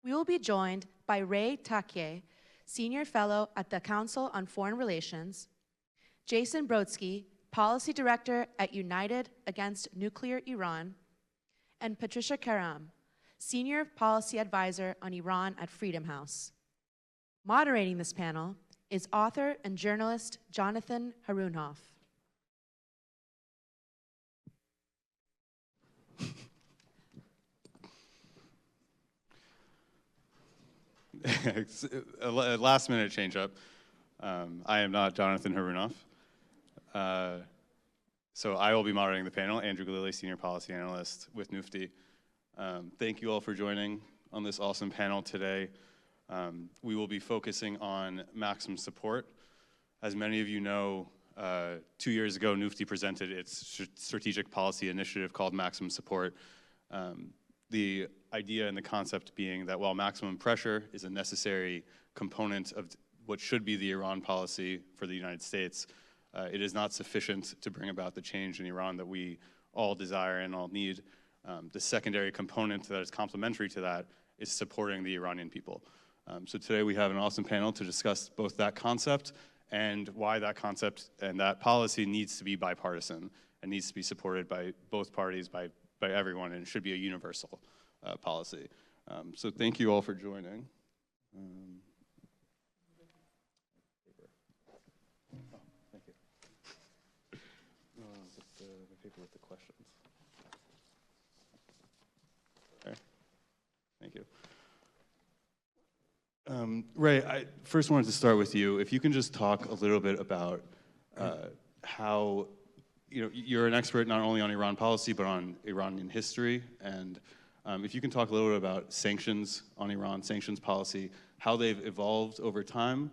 We will be joined by Ray Takeyh, Senior Fellow at the Council on Foreign Relations, Jason Brodsky, Policy Director at United Against Nuclear Iran, and Patricia Karam, Senior Policy Advisor on Iran at Freedom House. Moderating this panel is author and journalist Jonathan Harunhoff. A last minute change up. I am not Jonathan Harunhoff. So I will be moderating the panel, Andrew Ghalili, Senior Policy Analyst with Nufti. Thank you all for joining on this awesome panel today. We will be focusing on maximum support. As many of you know, 2 years ago, Nufti presented its strategic policy initiative called Maximum Support. The idea and the concept being that while maximum pressure is a necessary component of what should be the Iran policy for the United States, it is not sufficient to bring about the change in Iran that we all desire and all need. The secondary component that is complementary to that is supporting the Iranian people. So today we have an awesome panel to discuss both that concept and why that concept and that policy needs to be bipartisan and needs to be supported by both parties, by everyone, and it should be a universal policy. So thank you all for joining. Thank you. The paper with the questions. Okay. Thank you. Ray, I first wanted to start with you. If you can just talk a little bit about how, you're an expert not only on Iran policy, but on Iranian history. And if you can talk a little bit about sanctions on Iran, sanctions policy, how they've evolved over time,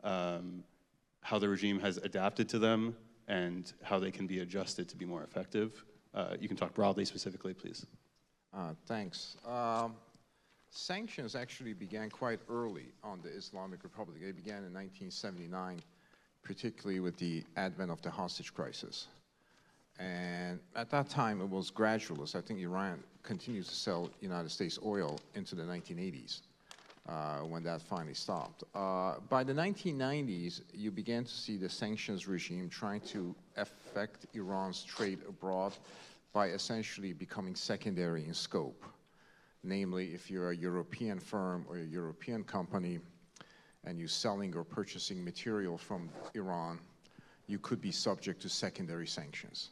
how the regime has adapted to them, and how they can be adjusted to be more effective. You can talk broadly, specifically, please. Thanks. Sanctions actually began quite early on the Islamic Republic. They began in 1979, particularly with the advent of the hostage crisis. And at that time, it was gradualist. I think Iran continued to sell United States oil into the 1980s when that finally stopped. By the 1990s, you began to see the sanctions regime trying to affect Iran's trade abroad by essentially becoming secondary in scope. Namely, if you're a European firm or a European company and you're selling or purchasing material from Iran, you could be subject to secondary sanctions.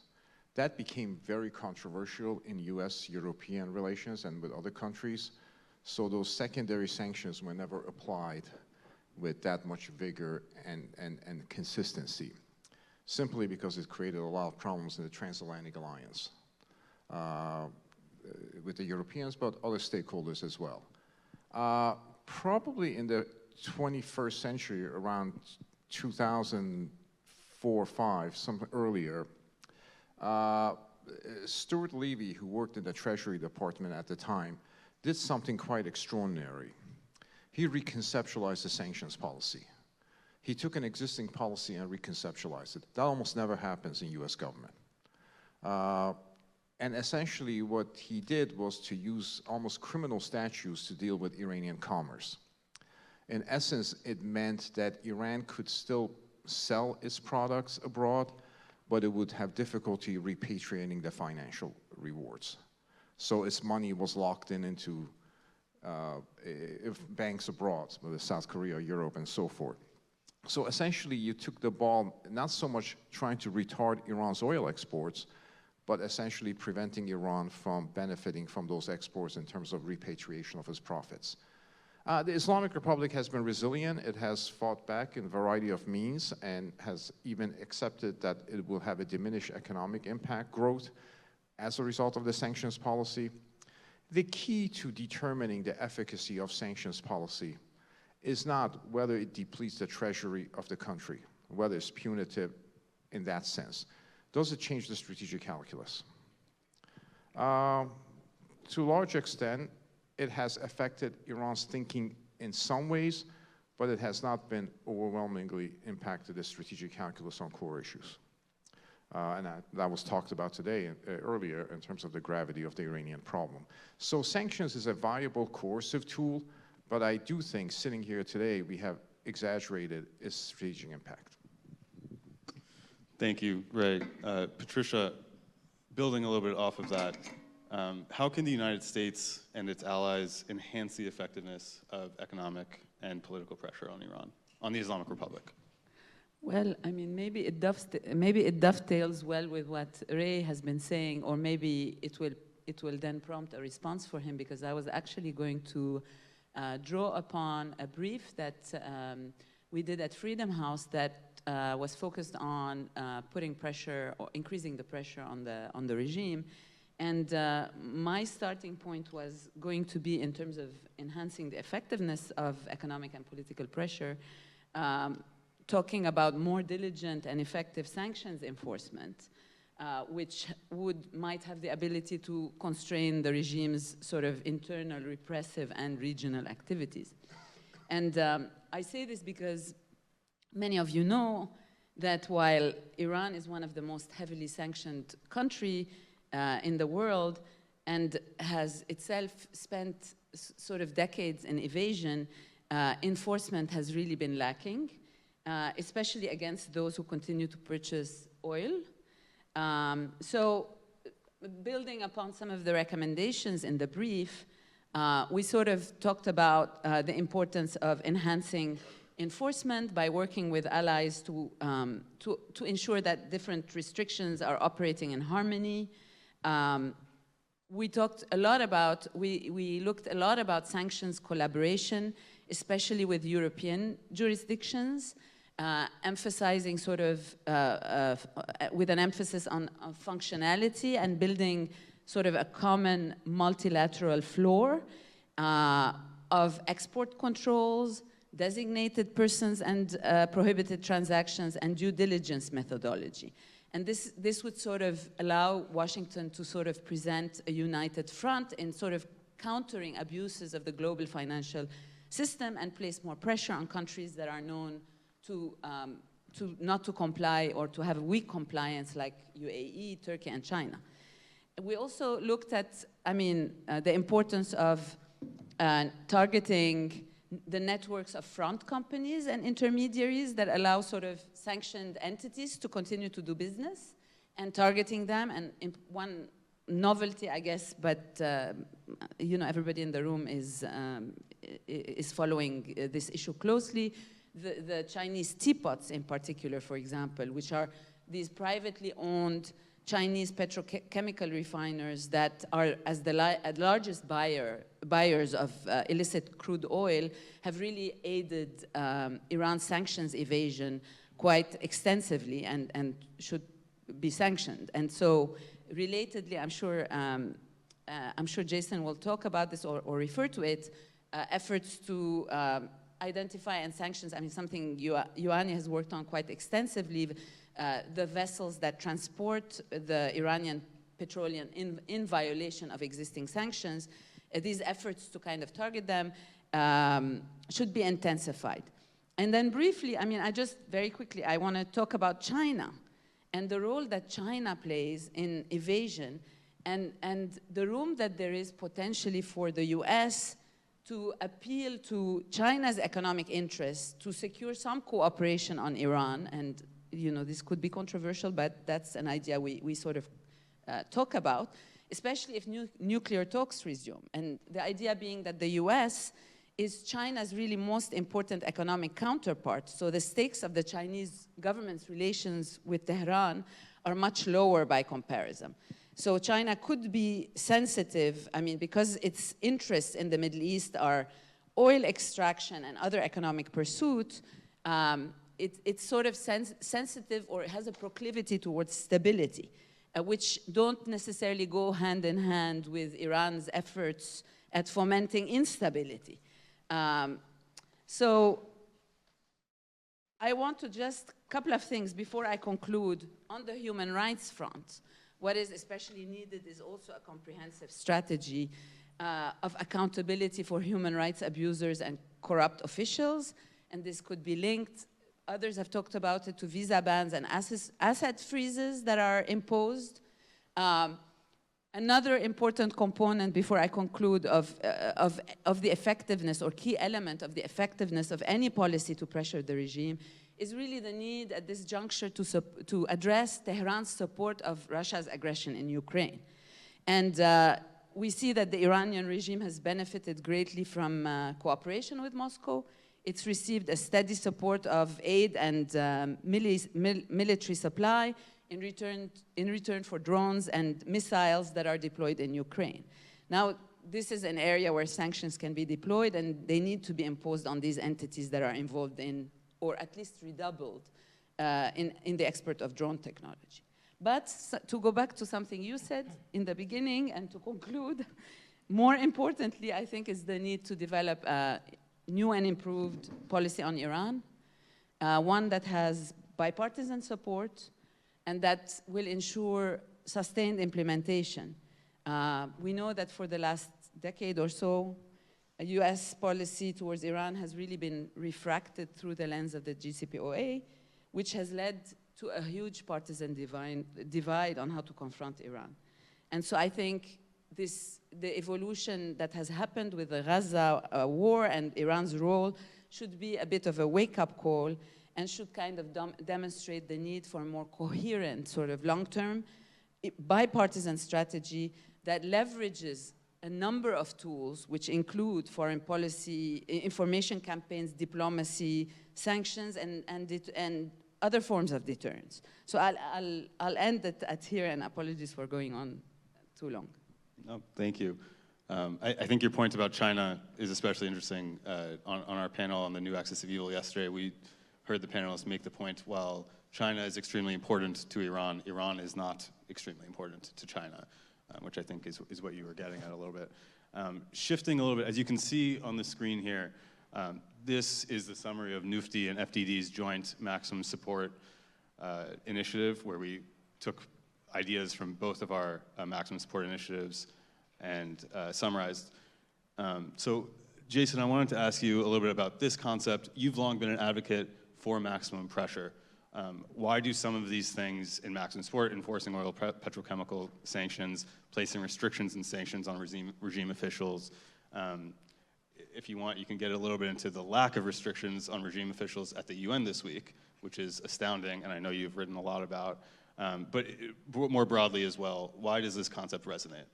That became very controversial in US-European relations and with other countries. So those secondary sanctions were never applied with that much vigor and consistency, simply because it created a lot of problems in the transatlantic alliance. With the Europeans, but other stakeholders as well. Probably in the 21st century, around 2004 or 5, some earlier, Stuart Levy, who worked in the Treasury Department at the time, did something quite extraordinary. He reconceptualized the sanctions policy. He took an existing policy and reconceptualized it. That almost never happens in US government. And essentially what he did was to use almost criminal statutes to deal with Iranian commerce. In essence, it meant that Iran could still sell its products abroad, but it would have difficulty repatriating the financial rewards. So its money was locked into banks abroad, whether South Korea, Europe, and so forth. So essentially you took the ball, not so much trying to retard Iran's oil exports, but essentially preventing Iran from benefiting from those exports in terms of repatriation of its profits. The Islamic Republic has been resilient. It has fought back in a variety of means and has even accepted that it will have a diminished economic impact growth as a result of the sanctions policy. The key to determining the efficacy of sanctions policy is not whether it depletes the treasury of the country, whether it's punitive in that sense. Does it change the strategic calculus? To a large extent, it has affected Iran's thinking in some ways, but it has not been overwhelmingly impacted the strategic calculus on core issues. And that was talked about today, earlier, in terms of the gravity of the Iranian problem. So sanctions is a viable coercive tool, But I do think, sitting here today, we have exaggerated its strategic impact. Thank you, Ray. Patricia, building a little bit off of that, how can the United States and its allies enhance the effectiveness of economic and political pressure on Iran, on the Islamic Republic? Well, I mean, maybe it dovetails well with what Ray has been saying, or maybe it will then prompt a response for him, because I was actually going to draw upon a brief that we did at Freedom House that was focused on putting pressure or increasing the pressure on the regime. And my starting point was going to be, in terms of enhancing the effectiveness of economic and political pressure, talking about more diligent and effective sanctions enforcement, which might have the ability to constrain the regime's sort of internal repressive and regional activities. And I say this because many of you know that while Iran is one of the most heavily sanctioned countries in the world and has itself spent sort of decades in evasion, enforcement has really been lacking, especially against those who continue to purchase oil. So building upon some of the recommendations in the brief, we sort of talked about the importance of enhancing enforcement by working with allies to ensure that different restrictions are operating in harmony. We talked a lot about, we looked a lot about sanctions collaboration, especially with European jurisdictions, emphasizing sort of, with an emphasis on functionality and building sort of a common multilateral floor of export controls, designated persons and prohibited transactions, and due diligence methodology. And this would sort of allow Washington to sort of present a united front in sort of countering abuses of the global financial system and place more pressure on countries that are known to not to comply or to have weak compliance, like UAE, Turkey, and China. We also looked at, I mean, the importance of targeting the networks of front companies and intermediaries that allow sort of sanctioned entities to continue to do business, and targeting them. And one novelty, I guess, but you know, everybody in the room is following this issue closely. The Chinese teapots in particular, for example, which are these privately owned Chinese petrochemical refiners that are, as the largest buyers of illicit crude oil, have really aided Iran's sanctions evasion quite extensively and should be sanctioned. And so, relatedly, I'm sure Jason will talk about this or refer to it, efforts to identify and sanctions, I mean, something Ioanni has worked on quite extensively, the vessels that transport the Iranian petroleum in violation of existing sanctions. These efforts to kind of target them should be intensified. And then briefly, I mean, very quickly, I want to talk about China and the role that China plays in evasion, and the room that there is potentially for the US to appeal to China's economic interests to secure some cooperation on Iran. And you know, this could be controversial, but that's an idea we sort of talk about, especially if nuclear talks resume. And the idea being that the US is China's really most important economic counterpart. So the stakes of the Chinese government's relations with Tehran are much lower by comparison. So China could be sensitive, I mean, because its interests in the Middle East are oil extraction and other economic pursuits, it's sort of sensitive, or it has a proclivity towards stability, which don't necessarily go hand in hand with Iran's efforts at fomenting instability. So I want to just, a couple of things before I conclude. On the human rights front, what is especially needed is also a comprehensive strategy of accountability for human rights abusers and corrupt officials, and this could be linked, others have talked about it, to visa bans and asset freezes that are imposed. Another important component before I conclude of the effectiveness or key element of the effectiveness of any policy to pressure the regime is really the need at this juncture to address Tehran's support of Russia's aggression in Ukraine. And we see that the Iranian regime has benefited greatly from cooperation with Moscow. It's received a steady support of aid and military supply in return for drones and missiles that are deployed in Ukraine. Now, this is an area where sanctions can be deployed, and they need to be imposed on these entities that are involved in, or at least redoubled, in the export of drone technology. But to go back to something you said in the beginning and to conclude, more importantly, I think, is the need to develop a new and improved policy on Iran, one that has bipartisan support and that will ensure sustained implementation. We know that for the last decade or so, a US policy towards Iran has really been refracted through the lens of the JCPOA, which has led to a huge partisan divide on how to confront Iran. And so I think the evolution that has happened with the Gaza war and Iran's role should be a bit of a wake-up call and should kind of demonstrate the need for a more coherent sort of long-term bipartisan strategy that leverages a number of tools, which include foreign policy, information campaigns, diplomacy, sanctions, and other forms of deterrence. So I'll end at here, and apologies for going on too long. No, thank you. I think your point about China is especially interesting. On our panel on the new axis of evil yesterday, we heard the panelists make the point, while China is extremely important to Iran, Iran is not extremely important to China, which I think is what you were getting at a little bit. Shifting a little bit, as you can see on the screen here, this is the summary of NUFTI and FDD's joint maximum support initiative, where we took ideas from both of our maximum support initiatives and summarized. So, Jason, I wanted to ask you a little bit about this concept. You've long been an advocate for maximum pressure. Why do some of these things in maximum support, enforcing oil petrochemical sanctions, placing restrictions and sanctions on regime officials? If you want, you can get a little bit into the lack of restrictions on regime officials at the UN this week, which is astounding, and I know you've written a lot about. But more broadly as well, why does this concept resonate?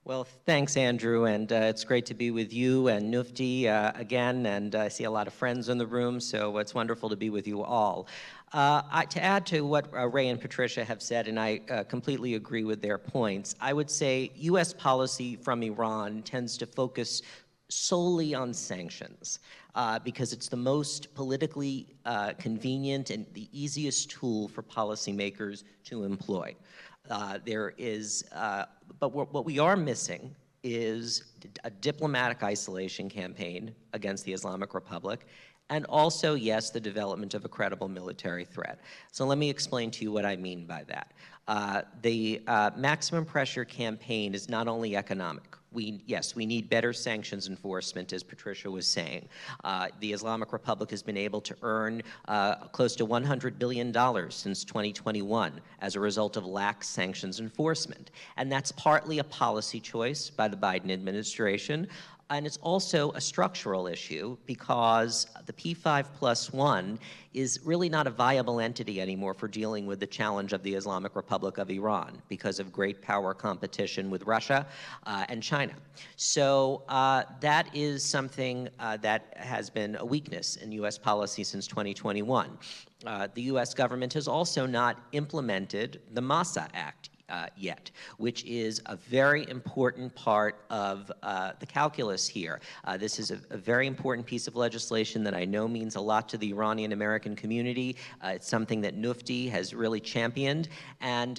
Well, thanks, Andrew, and it's great to be with you and NUFTI again, and I see a lot of friends in the room, so it's wonderful to be with you all. To add to what Ray and Patricia have said, and I completely agree with their points, I would say U.S. policy from Iran tends to focus solely on sanctions because it's the most politically convenient and the easiest tool for policymakers to employ. But what we are missing is a diplomatic isolation campaign against the Islamic Republic, and also, yes, the development of a credible military threat. So let me explain to you what I mean by that. The maximum pressure campaign is not only economic. Yes, we need better sanctions enforcement, as Patricia was saying. The Islamic Republic has been able to earn close to $100 billion since 2021 as a result of lax sanctions enforcement. And that's partly a policy choice by the Biden administration. And it's also a structural issue because the P5+1 is really not a viable entity anymore for dealing with the challenge of the Islamic Republic of Iran because of great power competition with Russia and China. So that is something that has been a weakness in U.S. policy since 2021. The U.S. government has also not implemented the MASA Act yet, which is a very important part of the calculus here. This is a very important piece of legislation that I know means a lot to the Iranian American community. It's something that NUFTI has really championed, and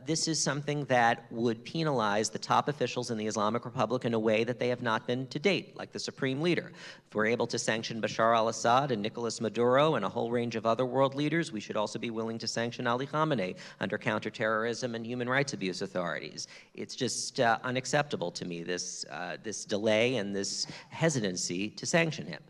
this is something that would penalize the top officials in the Islamic Republic in a way that they have not been to date, like the supreme leader. If we're able to sanction Bashar al-Assad and Nicolas Maduro and a whole range of other world leaders, we should also be willing to sanction Ali Khamenei under counterterrorism and human rights abuse authorities. It's just unacceptable to me, this delay and this hesitancy to sanction him.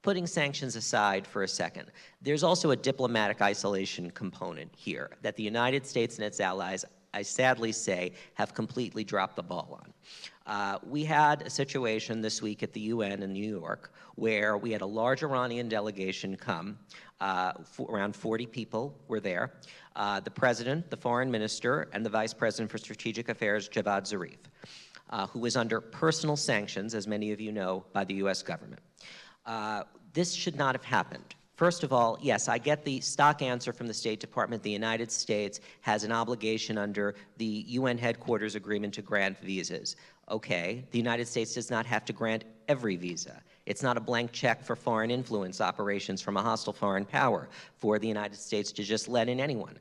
Putting sanctions aside for a second, there's also a diplomatic isolation component here that the United States and its allies I sadly say, have completely dropped the ball on. We had a situation this week at the UN in New York where we had a large Iranian delegation come. Around 40 people were there. The president, the foreign minister, and the vice president for strategic affairs, Javad Zarif, who was under personal sanctions, as many of you know, by the US government. This should not have happened. First of all, yes, I get the stock answer from the State Department. The United States has an obligation under the UN headquarters agreement to grant visas. Okay, the United States does not have to grant every visa. It's not a blank check for foreign influence operations from a hostile foreign power for the United States to just let in anyone.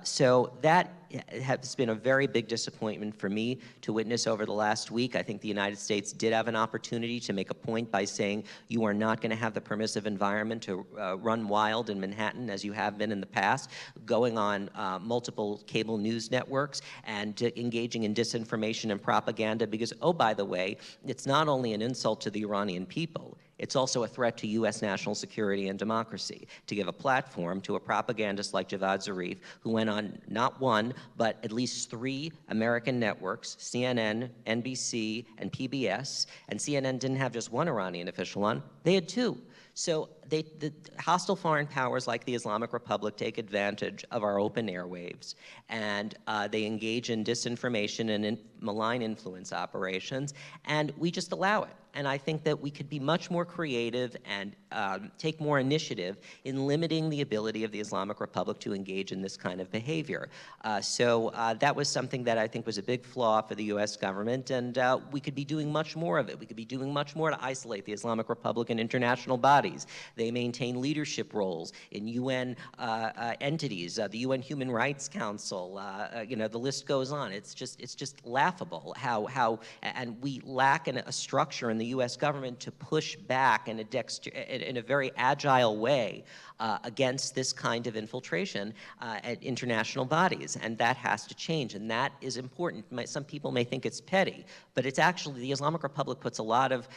So that has been a very big disappointment for me to witness over the last week. I think the United States did have an opportunity to make a point by saying you are not going to have the permissive environment to run wild in Manhattan as you have been in the past, going on multiple cable news networks and engaging in disinformation and propaganda because, oh, by the way, it's not only an insult to the Iranian people, it's also a threat to U.S. national security and democracy to give a platform to a propagandist like Javad Zarif, who went on not one, but at least 3 American networks, CNN, NBC, and PBS. And CNN didn't have just one Iranian official on, they had 2. So the hostile foreign powers like the Islamic Republic take advantage of our open airwaves, and they engage in disinformation and malign influence operations, and we just allow it. And I think that we could be much more creative and take more initiative in limiting the ability of the Islamic Republic to engage in this kind of behavior. So that was something that I think was a big flaw for the US government, and we could be doing much more of it. We could be doing much more to isolate the Islamic Republic in international bodies. They maintain leadership roles in UN entities, the UN Human Rights Council, you know, the list goes on. It's just laughable how and we lack a structure in the U.S. government to push back in a very agile way against this kind of infiltration at international bodies, and that has to change, and that is important. Some people may think it's petty, but it's actually, the Islamic Republic puts a lot of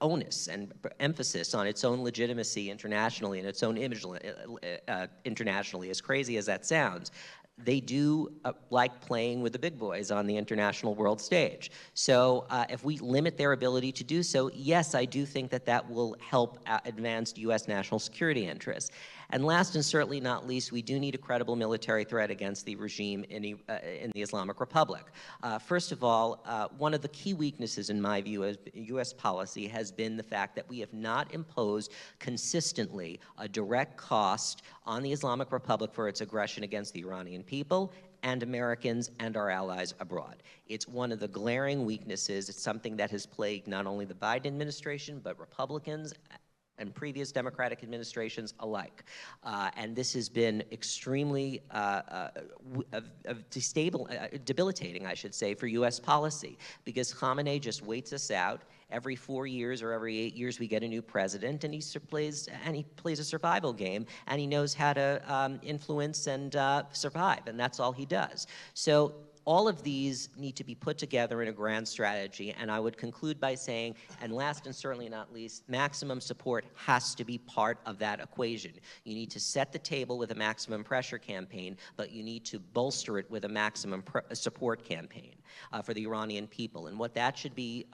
onus and emphasis on its own legitimacy internationally and its own image internationally, as crazy as that sounds. They do like playing with the big boys on the international world stage. So if we limit their ability to do so, yes, I do think that that will help advance U.S. national security interests. And last and certainly not least, we do need a credible military threat against the regime in the Islamic Republic. First of all, one of the key weaknesses in my view of U.S. policy has been the fact that we have not imposed consistently a direct cost on the Islamic Republic for its aggression against the Iranian people and Americans and our allies abroad. It's one of the glaring weaknesses. It's something that has plagued not only the Biden administration, but Republicans and previous Democratic administrations alike. And this has been extremely debilitating, I should say, for U.S. policy, because Khamenei just waits us out. Every 4 years or every 8 years, we get a new president, and he plays a survival game, and he knows how to influence and survive, and that's all he does. So all of these need to be put together in a grand strategy, and I would conclude by saying, and last and certainly not least, maximum support has to be part of that equation. You need to set the table with a maximum pressure campaign, but you need to bolster it with a maximum support campaign for the Iranian people. And what that should be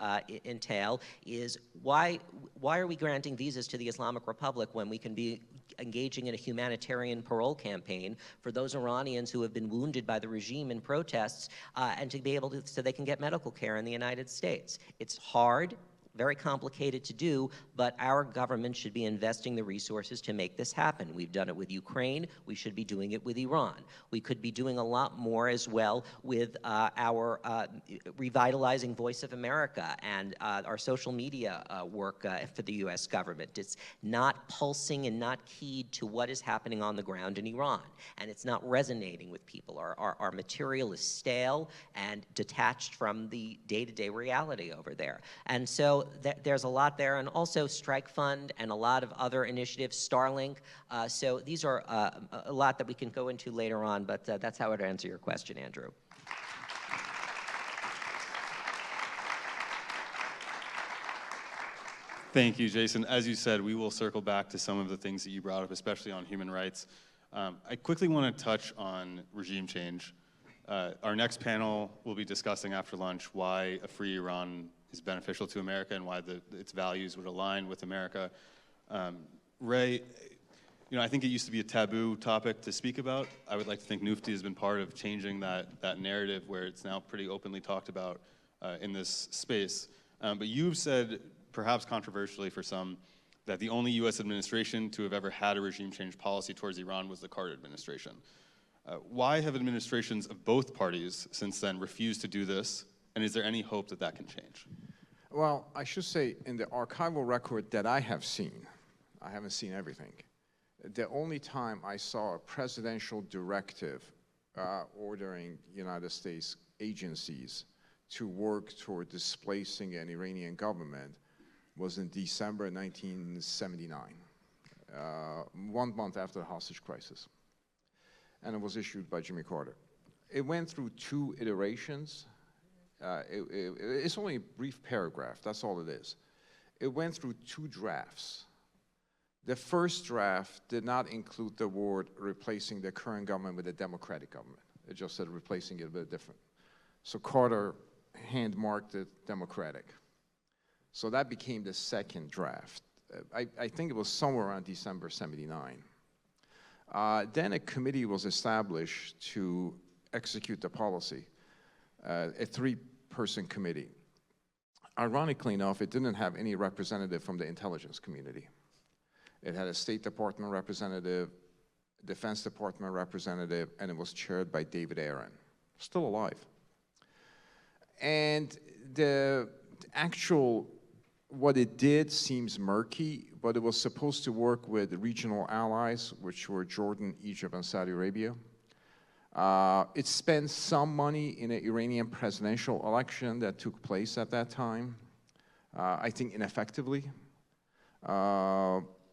entail is why are we granting visas to the Islamic Republic when we can be engaging in a humanitarian parole campaign for those Iranians who have been wounded by the regime in protests and to be able to, so they can get medical care in the United States. It's hard, very complicated to do, but our government should be investing the resources to make this happen. We've done it with Ukraine. We should be doing it with Iran. We could be doing a lot more as well with our revitalizing Voice of America and our social media work for the U.S. government. It's not pulsing and not keyed to what is happening on the ground in Iran, and it's not resonating with people. Our material is stale and detached from the day-to-day reality over there. And so there's a lot there, and also Strike Fund and a lot of other initiatives, Starlink. So these are a lot that we can go into later on, but that's how I would answer your question, Andrew. Thank you, Jason. As you said, we will circle back to some of the things that you brought up, especially on human rights. I quickly want to touch on regime change. Our next panel will be discussing after lunch why a free Iran is beneficial to America and why its values would align with America. Ray, I think it used to be a taboo topic to speak about. I would like to think Nufti has been part of changing that narrative where it's now pretty openly talked about in this space. But you've said, perhaps controversially for some, that the only US administration to have ever had a regime change policy towards Iran was the Carter administration. Why have administrations of both parties since then refused to do this? And is there any hope that that can change? Well, I should say, in the archival record that I have seen, I haven't seen everything. The only time I saw a presidential directive ordering United States agencies to work toward displacing an Iranian government was in December 1979, 1 month after the hostage crisis. And it was issued by Jimmy Carter. It went through 2 iterations. It's only a brief paragraph, that's all it is. It went through 2 drafts. The first draft did not include the word replacing the current government with a democratic government. It just said replacing it with a different. So Carter hand-marked it democratic. So that became the second draft. I think it was somewhere around December 79. Then a committee was established to execute the policy, a 3-person committee. Ironically enough, it didn't have any representative from the intelligence community. It had a State Department representative, Defense Department representative, and it was chaired by David Aaron, still alive. And the actual, what it did seems murky, but it was supposed to work with regional allies, which were Jordan, Egypt, and Saudi Arabia. It spent some money in an Iranian presidential election that took place at that time, I think ineffectively.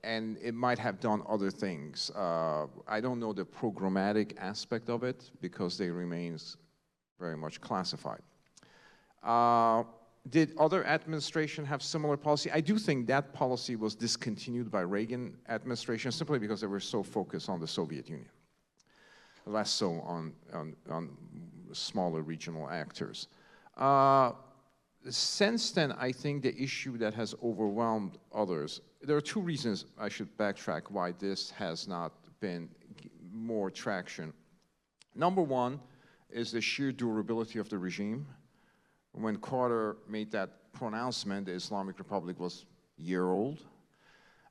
And it might have done other things. I don't know the programmatic aspect of it because they remain very much classified. Did other administrations have similar policy? I do think that policy was discontinued by Reagan administration simply because they were so focused on the Soviet Union, less so on smaller regional actors. Since then, I think the issue that has overwhelmed others, there are 2 reasons I should backtrack why this has not been more traction. Number 1 is the sheer durability of the regime. When Carter made that pronouncement, the Islamic Republic was a year old.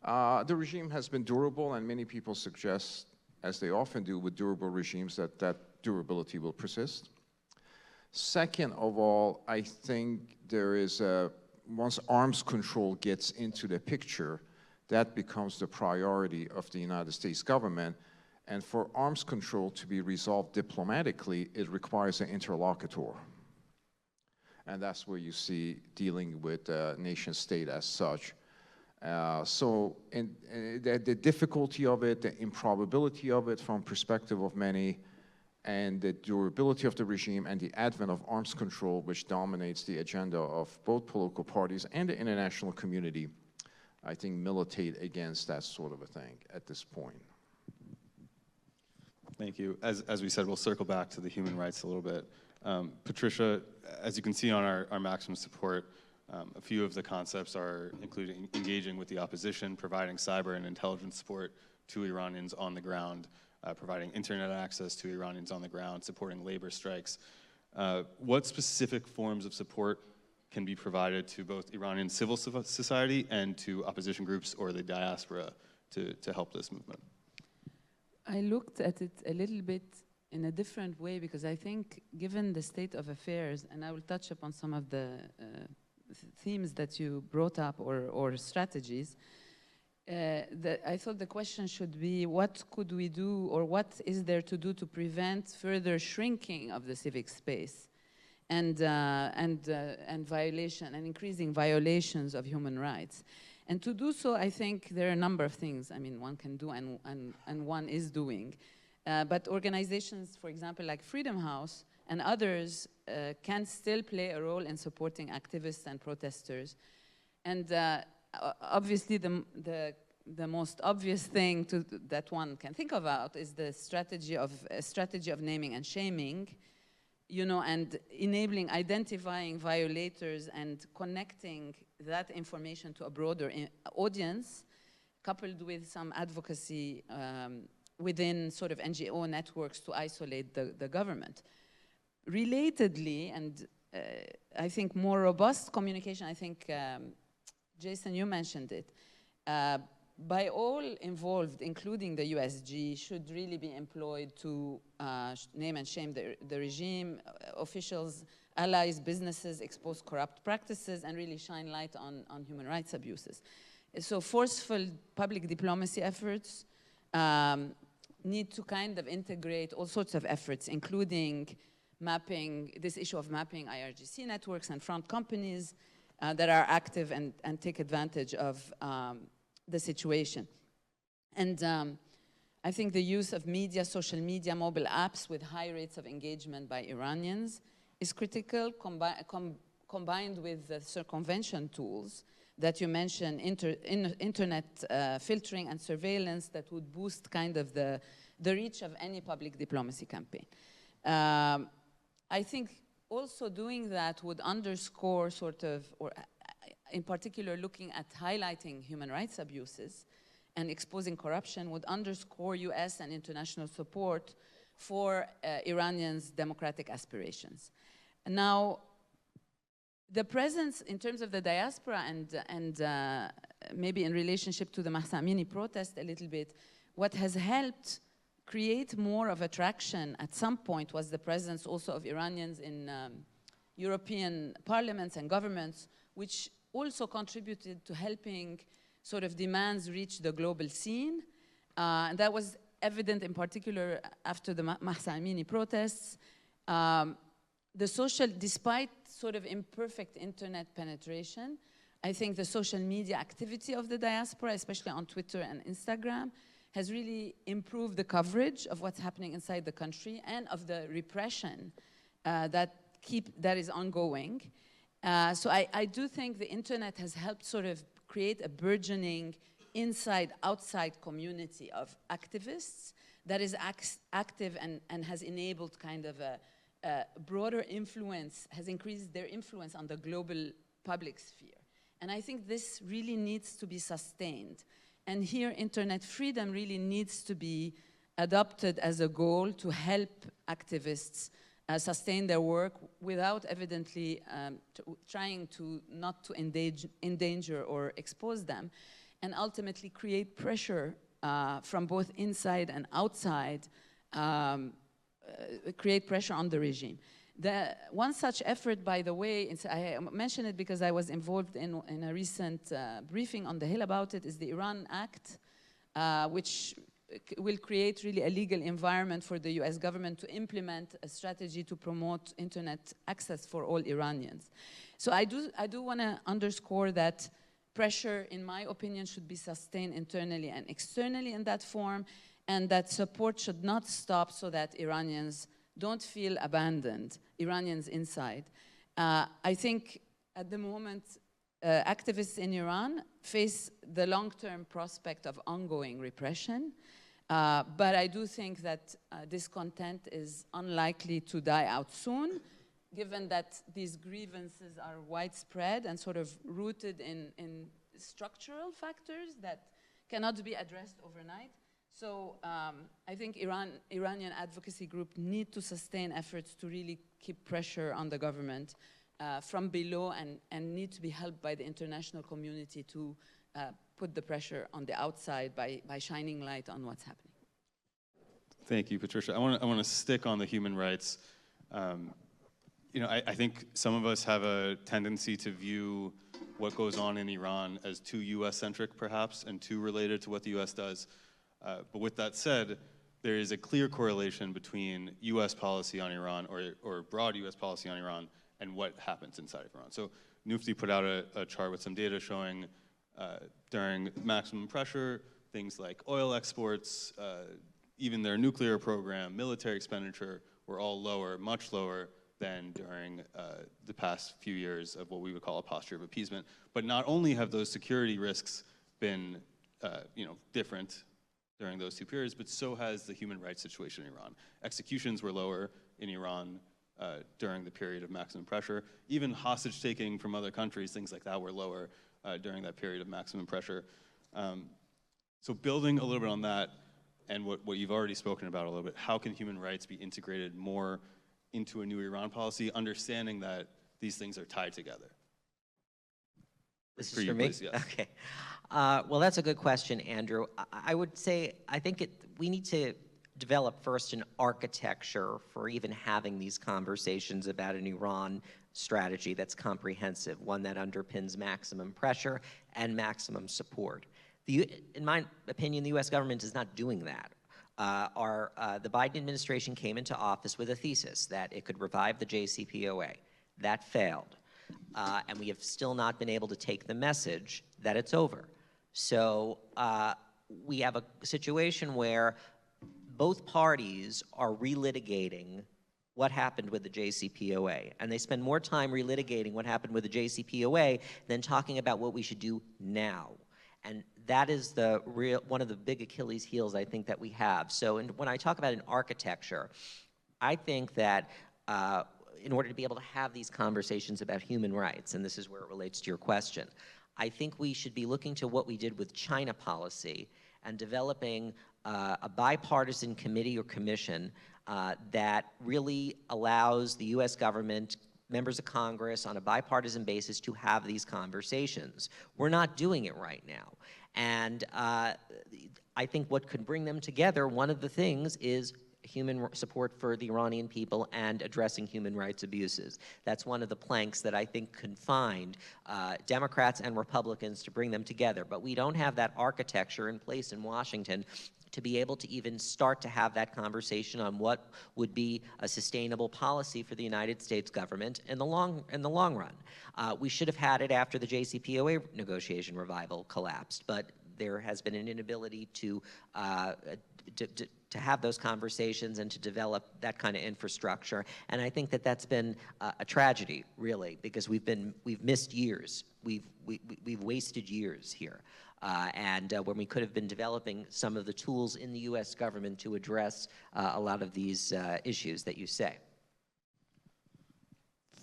The regime has been durable, and many people suggest, as they often do with durable regimes, that that durability will persist. Second of all, I think there is once arms control gets into the picture, that becomes the priority of the United States government. And for arms control to be resolved diplomatically, it requires an interlocutor. And that's where you see dealing with nation state as such. So the difficulty of it, the improbability of it from perspective of many, and the durability of the regime and the advent of arms control, which dominates the agenda of both political parties and the international community, I think militate against that sort of a thing at this point. Thank you. As we said, we'll circle back to the human rights a little bit. Patricia, as you can see on our maximum support, a few of the concepts are including engaging with the opposition, providing cyber and intelligence support to Iranians on the ground, providing internet access to Iranians on the ground, supporting labor strikes. What specific forms of support can be provided to both Iranian civil society and to opposition groups or the diaspora to help this movement? I looked at it a little bit in a different way because I think given the state of affairs, and I will touch upon some of the themes that you brought up or strategies, I thought the question should be what could we do or what is there to do to prevent further shrinking of the civic space and violation and increasing violations of human rights. And to do so, I think there are a number of things, I mean, one can do and one is doing. But organizations, for example, like Freedom House and others can still play a role in supporting activists and protesters. And obviously, the most obvious thing that one can think about is the strategy of naming and shaming, and enabling, identifying violators and connecting that information to a broader audience, coupled with some advocacy within sort of NGO networks to isolate the government. Relatedly, and I think more robust communication, I think, Jason, you mentioned it, by all involved, including the USG, should really be employed to name and shame the regime, officials, allies, businesses, expose corrupt practices, and really shine light on human rights abuses. So forceful public diplomacy efforts need to kind of integrate all sorts of efforts, including mapping, this issue of mapping IRGC networks and front companies that are active and take advantage of the situation. And I think the use of media, social media, mobile apps with high rates of engagement by Iranians is critical, combined with the circumvention tools that you mentioned, internet filtering and surveillance that would boost kind of the reach of any public diplomacy campaign. I think also doing that would underscore sort of, or in particular looking at highlighting human rights abuses and exposing corruption would underscore US and international support for Iranians' democratic aspirations. Now, the presence in terms of the diaspora and maybe in relationship to the Mahsa Amini protest a little bit, what has helped create more of attraction at some point was the presence also of Iranians in European parliaments and governments, which also contributed to helping sort of demands reach the global scene. And that was evident in particular after the Mahsa Amini protests. Despite sort of imperfect internet penetration, I think the social media activity of the diaspora, especially on Twitter and Instagram, has really improved the coverage of what's happening inside the country and of the repression that is ongoing. So I do think the internet has helped sort of create a burgeoning inside-outside community of activists that is active and has enabled kind of a broader influence, has increased their influence on the global public sphere. And I think this really needs to be sustained. And here, internet freedom really needs to be adopted as a goal to help activists sustain their work without evidently trying to not to endanger or expose them, and ultimately create pressure from both inside and outside, create pressure on the regime. One such effort, by the way, I mention it because I was involved in a recent briefing on the Hill about it, is the Iran Act, which will create really a legal environment for the US government to implement a strategy to promote internet access for all Iranians. So I do want to underscore that pressure, in my opinion, should be sustained internally and externally in that form, and that support should not stop so that Iranians don't feel abandoned, Iranians inside. I think at the moment, activists in Iran face the long-term prospect of ongoing repression, but I do think that discontent is unlikely to die out soon, given that these grievances are widespread and sort of rooted in structural factors that cannot be addressed overnight. So I think Iranian advocacy group need to sustain efforts to really keep pressure on the government from below, and need to be helped by the international community to put the pressure on the outside by shining light on what's happening. Thank you, Patricia. I want to stick on the human rights. I think some of us have a tendency to view what goes on in Iran as too US-centric, perhaps, and too related to what the US does. But with that said, there is a clear correlation between US policy on Iran, or broad US policy on Iran, and what happens inside of Iran. So Nufti put out a chart with some data showing during maximum pressure, things like oil exports, even their nuclear program, military expenditure were all lower, much lower than during the past few years of what we would call a posture of appeasement. But not only have those security risks been different during those two periods, but so has the human rights situation in Iran. Executions were lower in Iran during the period of maximum pressure. Even hostage taking from other countries, things like that, were lower during that period of maximum pressure. So building a little bit on that, and what you've already spoken about a little bit, how can human rights be integrated more into a new Iran policy, understanding that these things are tied together? This For is you, for me? please, yes. Okay. Well, that's a good question, Andrew. I would say, I think we need to develop first an architecture for even having these conversations about an Iran strategy that's comprehensive, one that underpins maximum pressure and maximum support. In my opinion, the US government is not doing that. The Biden administration came into office with a thesis that it could revive the JCPOA. That failed. And we have still not been able to take the message that it's over. So we have a situation where both parties are relitigating what happened with the JCPOA. And they spend more time relitigating what happened with the JCPOA than talking about what we should do now. And that is one of the big Achilles heels I think that we have. So when I talk about an architecture, I think that in order to be able to have these conversations about human rights, and this is where it relates to your question, I think we should be looking to what we did with China policy and developing a bipartisan committee or commission that really allows the US government, members of Congress, on a bipartisan basis to have these conversations. We're not doing it right now. And I think what could bring them together, one of the things is human support for the Iranian people and addressing human rights abuses. That's one of the planks that I think can find Democrats and Republicans to bring them together. But we don't have that architecture in place in Washington to be able to even start to have that conversation on what would be a sustainable policy for the United States government in the long run. We should have had it after the JCPOA negotiation revival collapsed, but there has been an inability to have those conversations and to develop that kind of infrastructure. And I think that that's been a tragedy, really, because we've missed years. We've wasted years here. When we could have been developing some of the tools in the US government to address a lot of these issues that you say.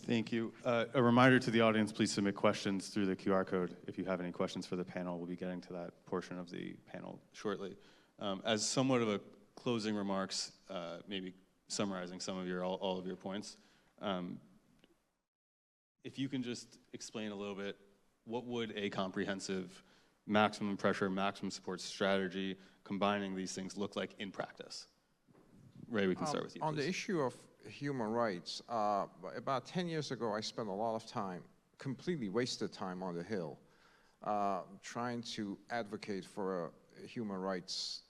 Thank you. A reminder to the audience, please submit questions through the QR code. If you have any questions for the panel, we'll be getting to that portion of the panel shortly. As somewhat of a closing remarks, maybe summarizing some of all of your points, if you can just explain a little bit, what would a comprehensive maximum pressure, maximum support strategy combining these things look like in practice? Ray, we can start with you, on please. the issue of human rights, about 10 years ago, I spent a lot of time, completely wasted time on the Hill, trying to advocate for a human rights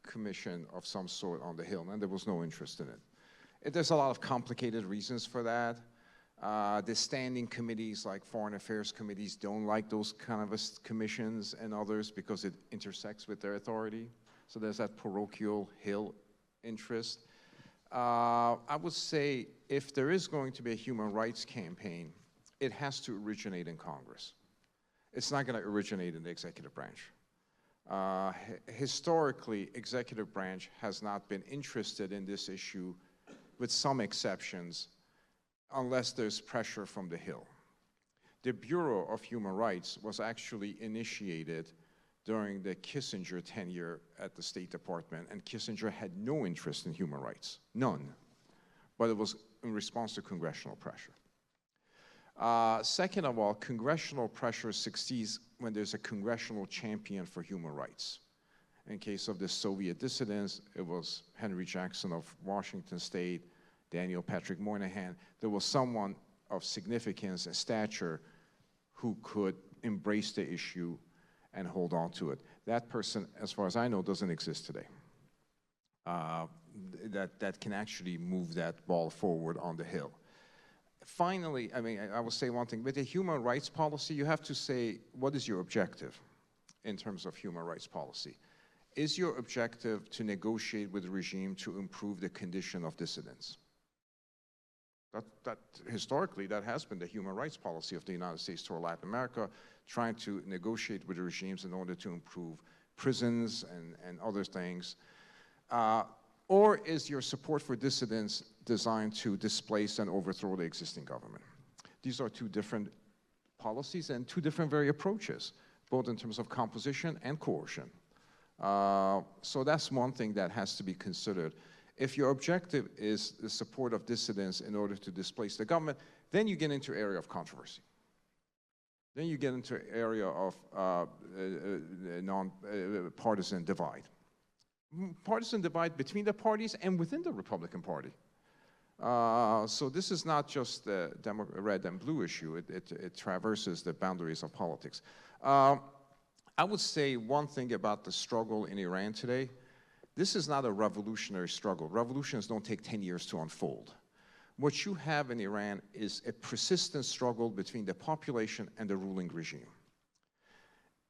commission of some sort on the Hill, and there was no interest in it. There's a lot of complicated reasons for that. The standing committees, like foreign affairs committees, don't like those kind of commissions and others because it intersects with their authority. So there's that parochial Hill interest. I would say if there is going to be a human rights campaign, it has to originate in Congress. It's not going to originate in the executive branch. Historically, executive branch has not been interested in this issue, with some exceptions, unless there's pressure from the Hill. The Bureau of Human Rights was actually initiated during the Kissinger tenure at the State Department, and Kissinger had no interest in human rights, none. But it was in response to congressional pressure. Second of all, congressional pressure succeeds when there's a congressional champion for human rights. In case of the Soviet dissidents, it was Henry Jackson of Washington State, Daniel Patrick Moynihan. There was someone of significance and stature who could embrace the issue and hold on to it. That person, as far as I know, doesn't exist today. That can actually move that ball forward on the Hill. Finally, I will say one thing. With a human rights policy, you have to say, what is your objective in terms of human rights policy? Is your objective to negotiate with the regime to improve the condition of dissidents? Historically, that has been the human rights policy of the United States toward Latin America, trying to negotiate with the regimes in order to improve prisons and other things. Or is your support for dissidents designed to displace and overthrow the existing government. These are two different policies and two different very approaches, both in terms of composition and coercion. So that's one thing that has to be considered. If your objective is the support of dissidents in order to displace the government, then you get into area of controversy. Then you get into area of non-partisan divide. Partisan divide between the parties and within the Republican Party. So this is not just the red and blue issue. It traverses the boundaries of politics. I would say one thing about the struggle in Iran today. This is not a revolutionary struggle. Revolutions don't take 10 years to unfold. What you have in Iran is a persistent struggle between the population and the ruling regime.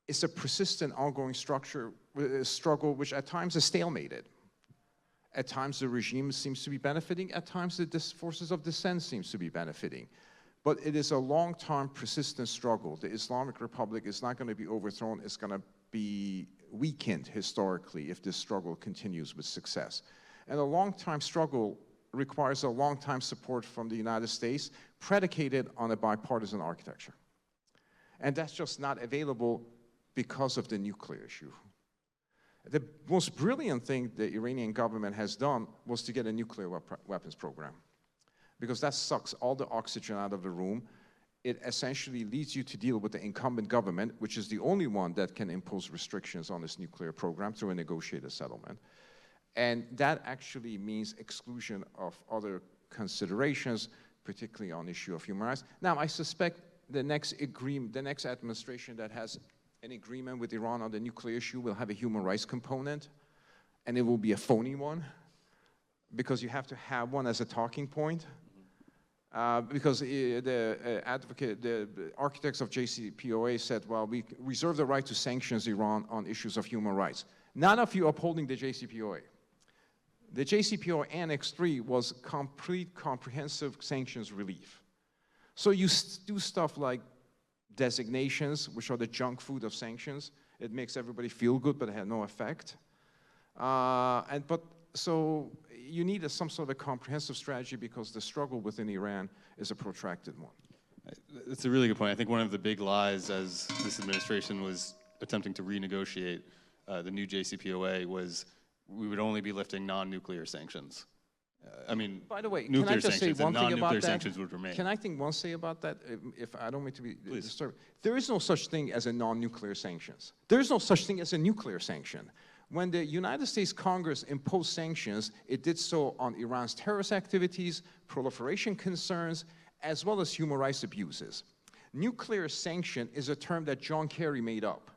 It's a persistent, ongoing struggle which at times is stalemated. At times the regime seems to be benefiting, at times the forces of dissent seems to be benefiting. But it is a long-term, persistent struggle. The Islamic Republic is not going to be overthrown, it's going to be weakened historically if this struggle continues with success. And a long-time struggle requires a long-time support from the United States, predicated on a bipartisan architecture. And that's just not available because of the nuclear issue. The most brilliant thing the Iranian government has done was to get a nuclear weapons program, because that sucks all the oxygen out of the room. It essentially leads you to deal with the incumbent government, which is the only one that can impose restrictions on this nuclear program through a negotiated settlement. And that actually means exclusion of other considerations, particularly on the issue of human rights. Now, I suspect the next administration that has an agreement with Iran on the nuclear issue will have a human rights component, and it will be a phony one, because you have to have one as a talking point. Because the architects of JCPOA said, well, we reserve the right to sanctions Iran on issues of human rights. None of you upholding the JCPOA. The JCPOA Annex 3 was complete, comprehensive sanctions relief. So you do stuff like designations, which are the junk food of sanctions. It makes everybody feel good, but it had no effect. So you need some sort of a comprehensive strategy, because the struggle within Iran is a protracted one. That's a really good point. I think one of the big lies as this administration was attempting to renegotiate the new JCPOA was we would only be lifting non-nuclear sanctions. I mean, by the way, nuclear can I just say sanctions one and thing non-nuclear about that? sanctions would remain. Can I say about that, if I don't mean to be disturbed? There is no such thing as a non-nuclear sanctions. There is no such thing as a nuclear sanction. When the United States Congress imposed sanctions, it did so on Iran's terrorist activities, proliferation concerns, as well as human rights abuses. Nuclear sanction is a term that John Kerry made up.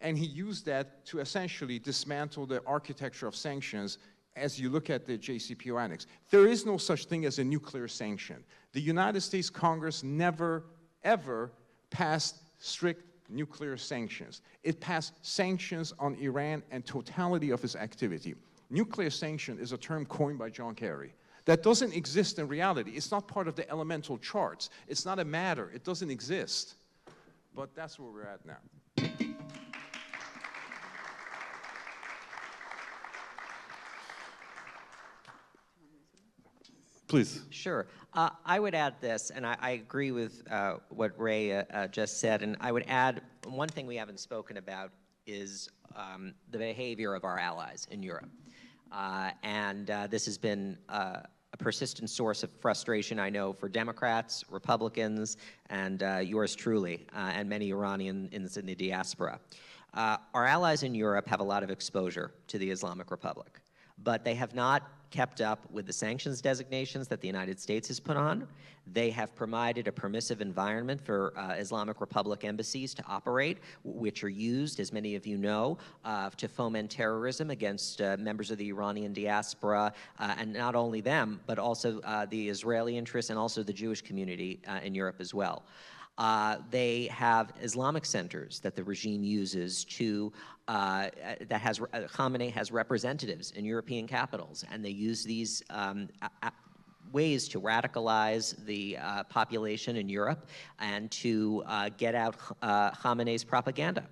And he used that to essentially dismantle the architecture of sanctions as you look at the JCPOA Annex. There is no such thing as a nuclear sanction. The United States Congress never, ever passed strict nuclear sanctions. It passed sanctions on Iran and totality of its activity. Nuclear sanction is a term coined by John Kerry that doesn't exist in reality. It's not part of the elemental charts. It's not a matter. It doesn't exist. But that's where we're at now. Please. Sure. I would add this, and I agree with what Ray just said, and I would add one thing we haven't spoken about is the behavior of our allies in Europe. This has been a persistent source of frustration, I know, for Democrats, Republicans, and yours truly, and many Iranians in the diaspora. Our allies in Europe have a lot of exposure to the Islamic Republic, but they have not kept up with the sanctions designations that the United States has put on. They have provided a permissive environment for Islamic Republic embassies to operate, which are used, as many of you know, to foment terrorism against members of the Iranian diaspora, and not only them, but also the Israeli interests and also the Jewish community in Europe as well. They have Islamic centers that the regime uses to, Khamenei has representatives in European capitals, and they use these ways to radicalize the population in Europe and to get out Khamenei's propaganda.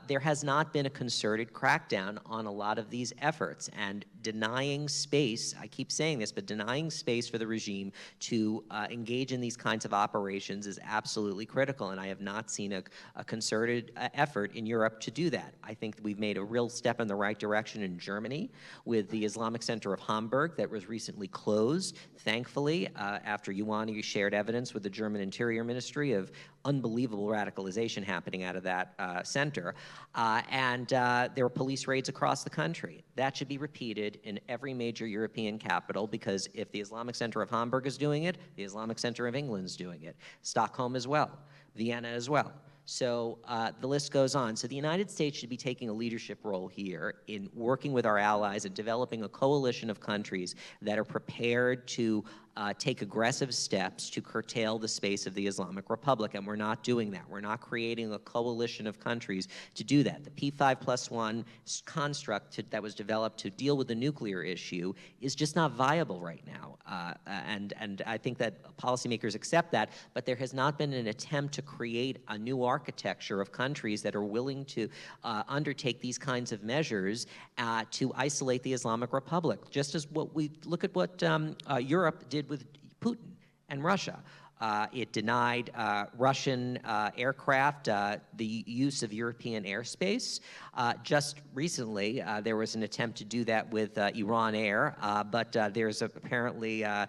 There has not been a concerted crackdown on a lot of these efforts, and denying space, I keep saying this, but denying space for the regime to engage in these kinds of operations is absolutely critical, and I have not seen a concerted effort in Europe to do that. I think we've made a real step in the right direction in Germany with the Islamic Center of Hamburg that was recently closed, thankfully, after Ioanni shared evidence with the German Interior Ministry of unbelievable radicalization happening out of that center. There were police raids across the country. That should be repeated in every major European capital, because if the Islamic Center of Hamburg is doing it, the Islamic Center of England is doing it. Stockholm as well, Vienna as well. So the list goes on. So the United States should be taking a leadership role here in working with our allies and developing a coalition of countries that are prepared to take aggressive steps to curtail the space of the Islamic Republic, and we're not doing that. We're not creating a coalition of countries to do that. The P5+1 construct that was developed to deal with the nuclear issue is just not viable right now, and I think that policymakers accept that, but there has not been an attempt to create a new architecture of countries that are willing to undertake these kinds of measures to isolate the Islamic Republic, just as look at what Europe did with Putin and Russia. It denied Russian aircraft the use of European airspace. Just recently, there was an attempt to do that with Iran Air, but there's apparently a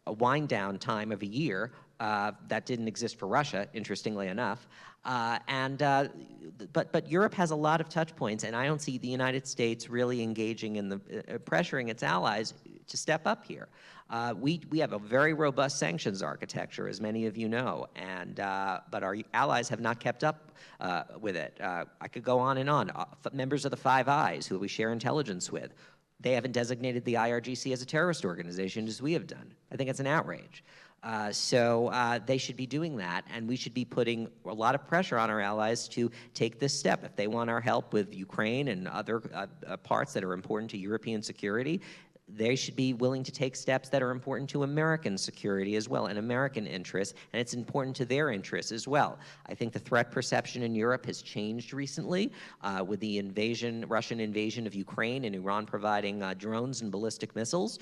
wind down time of a year that didn't exist for Russia, interestingly enough. But Europe has a lot of touch points, and I don't see the United States really engaging in the pressuring its allies to step up here. We have a very robust sanctions architecture, as many of you know, but our allies have not kept up with it. I could go on and on. Members of the Five Eyes, who we share intelligence with, they haven't designated the IRGC as a terrorist organization as we have done. I think it's an outrage. So they should be doing that, and we should be putting a lot of pressure on our allies to take this step. If they want our help with Ukraine and other parts that are important to European security, they should be willing to take steps that are important to American security as well, and American interests, and it's important to their interests as well. I think the threat perception in Europe has changed recently with the Russian invasion of Ukraine, and Iran providing drones and ballistic missiles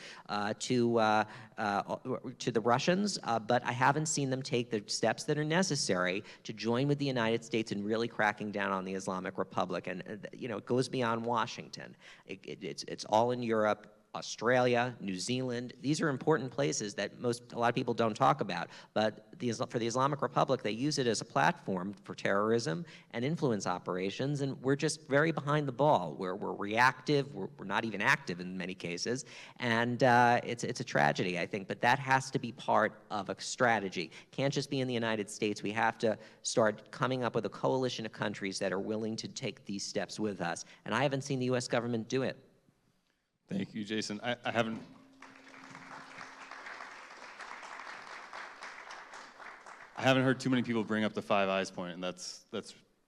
to the Russians, but I haven't seen them take the steps that are necessary to join with the United States in really cracking down on the Islamic Republic. And it goes beyond Washington. It's all in Europe. Australia, New Zealand, these are important places that a lot of people don't talk about, but for the Islamic Republic, they use it as a platform for terrorism and influence operations, and we're just very behind the ball. We're reactive, we're not even active in many cases, and it's a tragedy, I think, but that has to be part of a strategy. Can't just be in the United States. We have to start coming up with a coalition of countries that are willing to take these steps with us, and I haven't seen the U.S. government do it. Thank you, Jason. I haven't heard too many people bring up the Five Eyes point, and that's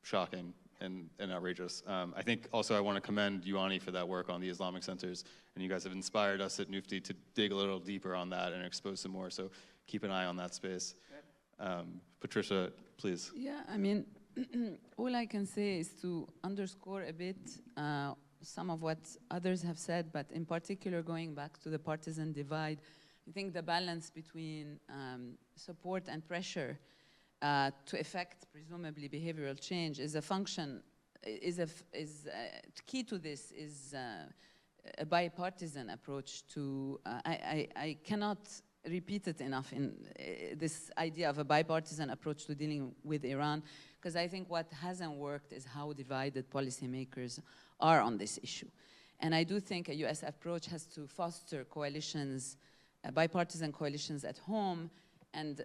shocking and outrageous. I think also I want to commend Ioanni for that work on the Islamic centers, and you guys have inspired us at Nufti to dig a little deeper on that and expose some more, so keep an eye on that space. Patricia, please. Yeah, I mean, all I can say is to underscore a bit some of what others have said, but in particular, going back to the partisan divide, I think the balance between support and pressure to effect presumably behavioral change is a function, key to this is a bipartisan approach to, I cannot repeat it enough in this idea of a bipartisan approach to dealing with Iran, because I think what hasn't worked is how divided policymakers are on this issue. And I do think a US approach has to foster coalitions, bipartisan coalitions at home, and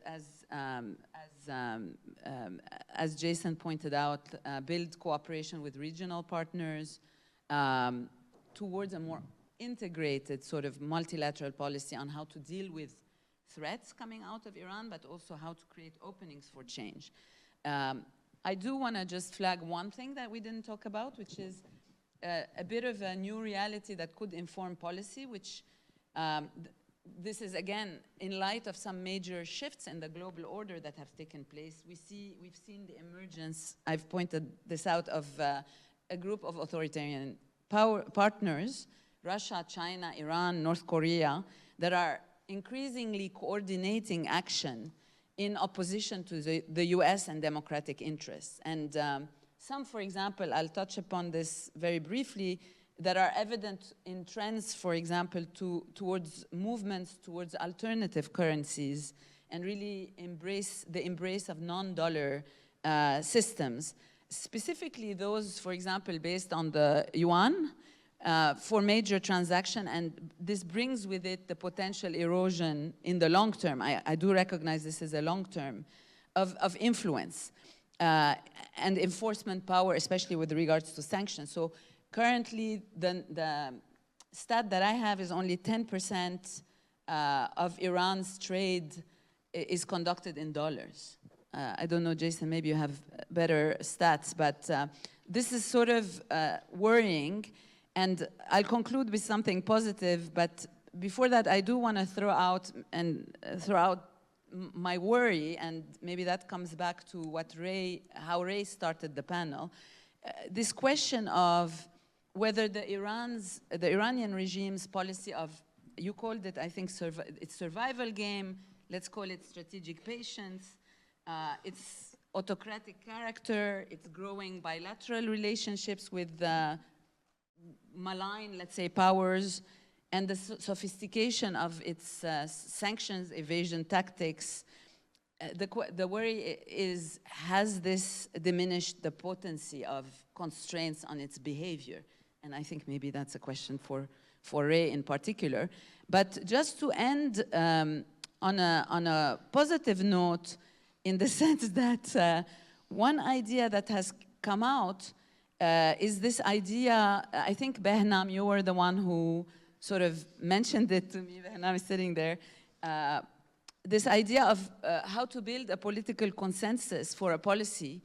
as Jason pointed out, build cooperation with regional partners towards a more integrated sort of multilateral policy on how to deal with threats coming out of Iran, but also how to create openings for change. I do want to just flag one thing that we didn't talk about, which is a bit of a new reality that could inform policy, which this is, again, in light of some major shifts in the global order that have taken place. We've seen the emergence, I've pointed this out, of a group of authoritarian partners, Russia, China, Iran, North Korea, that are increasingly coordinating action in opposition to the US and democratic interests. And some, for example, I'll touch upon this very briefly, that are evident in trends, for example, towards movements towards alternative currencies and really embrace of non-dollar systems. Specifically those, for example, based on the yuan for major transaction, and this brings with it the potential erosion in the long term. I do recognize this as a long term of influence and enforcement power, especially with regards to sanctions. So currently, the stat that I have is only 10% of Iran's trade is conducted in dollars. I don't know, Jason, maybe you have better stats, but this is sort of worrying. And I'll conclude with something positive, but before that, I do want to throw out my worry, and maybe that comes back to how Ray started the panel. This question of whether the Iranian regime's policy of, you called it, I think, it's survival game, let's call it strategic patience, its autocratic character, its growing bilateral relationships with malign, let's say, powers, and the sophistication of its sanctions evasion tactics. The worry is, has this diminished the potency of constraints on its behavior? And I think maybe that's a question for Ray in particular. But just to end on a positive note, in the sense that one idea that has come out is this idea, I think, Behnam, you were the one who sort of mentioned it to me. Behnam is sitting there. This idea of how to build a political consensus for a policy,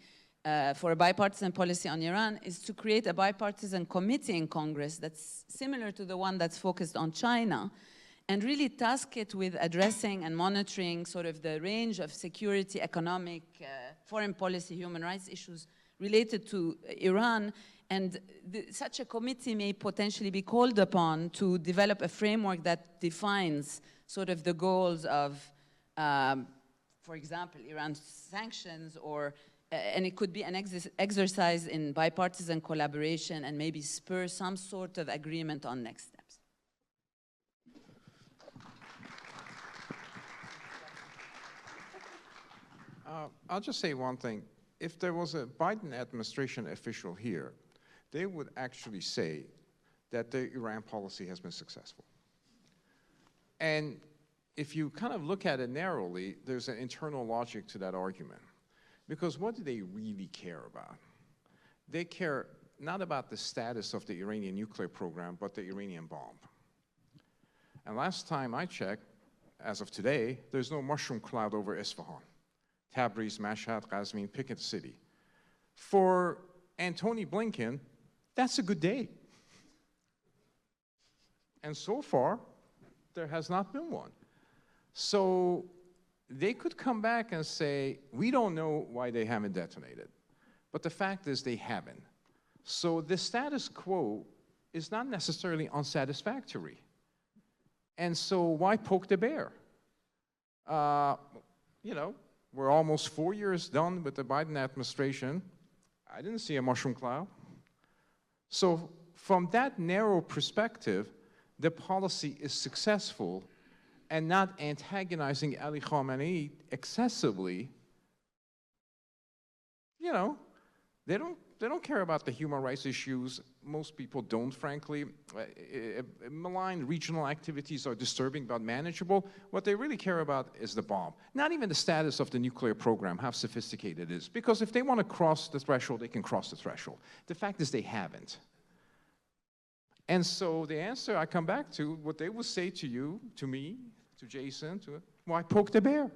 for a bipartisan policy on Iran, is to create a bipartisan committee in Congress that's similar to the one that's focused on China, and really task it with addressing and monitoring sort of the range of security, economic, foreign policy, human rights issues related to Iran. And such a committee may potentially be called upon to develop a framework that defines sort of the goals of, for example, Iran's sanctions, or and it could be an exercise in bipartisan collaboration and maybe spur some sort of agreement on next steps. I'll just say one thing. If there was a Biden administration official here, they would actually say that the Iran policy has been successful. And if you kind of look at it narrowly, there's an internal logic to that argument. Because what do they really care about? They care not about the status of the Iranian nuclear program, but the Iranian bomb. And last time I checked, as of today, there's no mushroom cloud over Isfahan, Tabriz, Mashhad, Qazvin, pick a city. For Antony Blinken, that's a good day. And so far, there has not been one. So they could come back and say, we don't know why they haven't detonated. But the fact is they haven't. So the status quo is not necessarily unsatisfactory. And so why poke the bear? You know, we're almost 4 years done with the Biden administration. I didn't see a mushroom cloud. So from that narrow perspective, the policy is successful and not antagonizing Ali Khamenei excessively. You know, they don't care about the human rights issues. Most people don't, frankly. Malign regional activities are disturbing but manageable. What they really care about is the bomb. Not even the status of the nuclear program, how sophisticated it is. Because if they want to cross the threshold, they can cross the threshold. The fact is they haven't. And so the answer I come back to, what they will say to you, to me, to Jason, why poke the bear?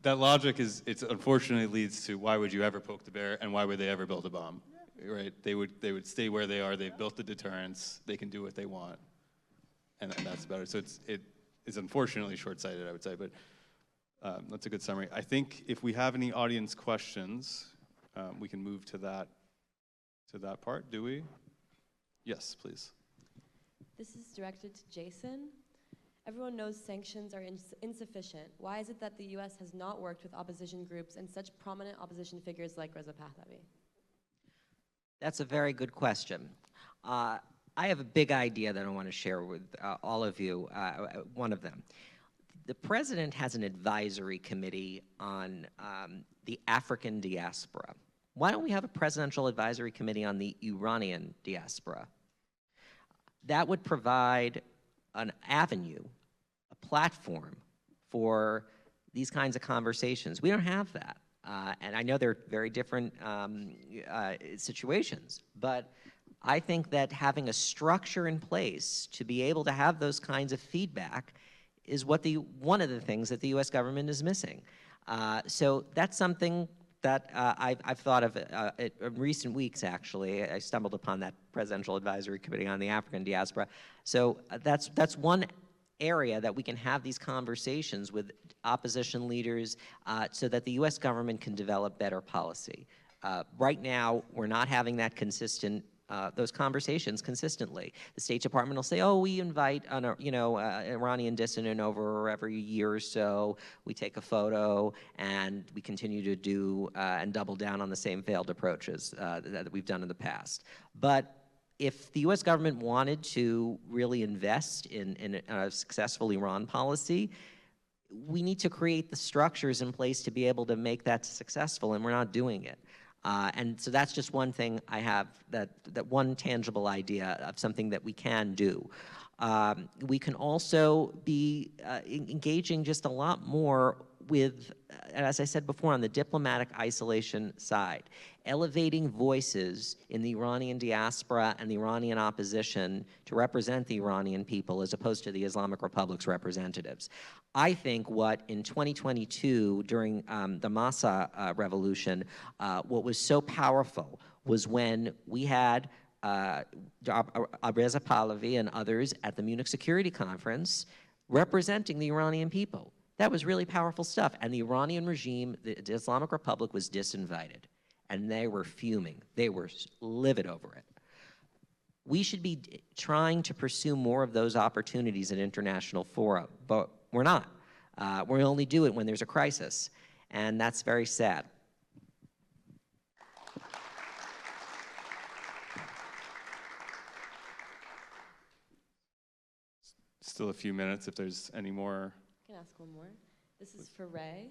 That logic it unfortunately leads to, why would you ever poke the bear, and why would they ever build a bomb? Right? They would stay where they are. They've built the deterrence. They can do what they want, and that's better. So it is unfortunately short-sighted, I would say, but that's a good summary. I think if we have any audience questions, we can move to that to that part, do we? Yes, please. This is directed to Jason. Everyone knows sanctions are insufficient. Why is it that the U.S. has not worked with opposition groups and such prominent opposition figures like Reza Pahlavi? That's a very good question. I have a big idea that I want to share with all of you, one of them. The president has an advisory committee on the African diaspora. Why don't we have a presidential advisory committee on the Iranian diaspora? That would provide an avenue, a platform for these kinds of conversations. We don't have that. And I know they're very different situations, but I think that having a structure in place to be able to have those kinds of feedback is one of the things that the U.S. government is missing. So that's something that I've thought of in recent weeks, actually. I stumbled upon that Presidential Advisory Committee on the African Diaspora. So that's one area that we can have these conversations with opposition leaders so that the U.S. government can develop better policy. Right now, we're not having that those conversations consistently. The State Department will say, oh, we invite an Iranian dissident over every year or so. We take a photo, and we continue to do and double down on the same failed approaches that we've done in the past. But if the U.S. government wanted to really invest in a successful Iran policy, we need to create the structures in place to be able to make that successful, and we're not doing it. And so that's just one thing I have, that one tangible idea of something that we can do. We can also be engaging just a lot more with, as I said before, on the diplomatic isolation side, elevating voices in the Iranian diaspora and the Iranian opposition to represent the Iranian people as opposed to the Islamic Republic's representatives. I think what in 2022, during the Massa revolution, what was so powerful was when we had Reza Pahlavi and others at the Munich Security Conference representing the Iranian people. That was really powerful stuff. And the Iranian regime, the Islamic Republic, was disinvited. And they were fuming. They were livid over it. We should be trying to pursue more of those opportunities in international fora, but we're not. We only do it when there's a crisis. And that's very sad. Still a few minutes if there's any more. I can ask one more. This is for Ray.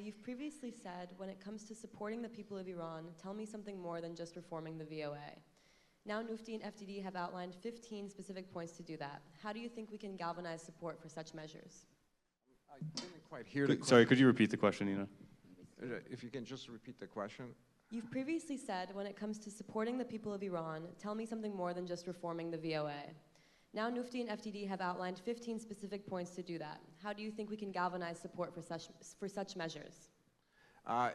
You've previously said, when it comes to supporting the people of Iran, tell me something more than just reforming the VOA. Now Mufti and FDD have outlined 15 specific points to do that. How do you think we can galvanize support for such measures? I didn't quite hear the question. Sorry, could you repeat the question, Nina? If you can just repeat the question. You've previously said, when it comes to supporting the people of Iran, tell me something more than just reforming the VOA. Now Mufti and FDD have outlined 15 specific points to do that. How do you think we can galvanize support for such measures?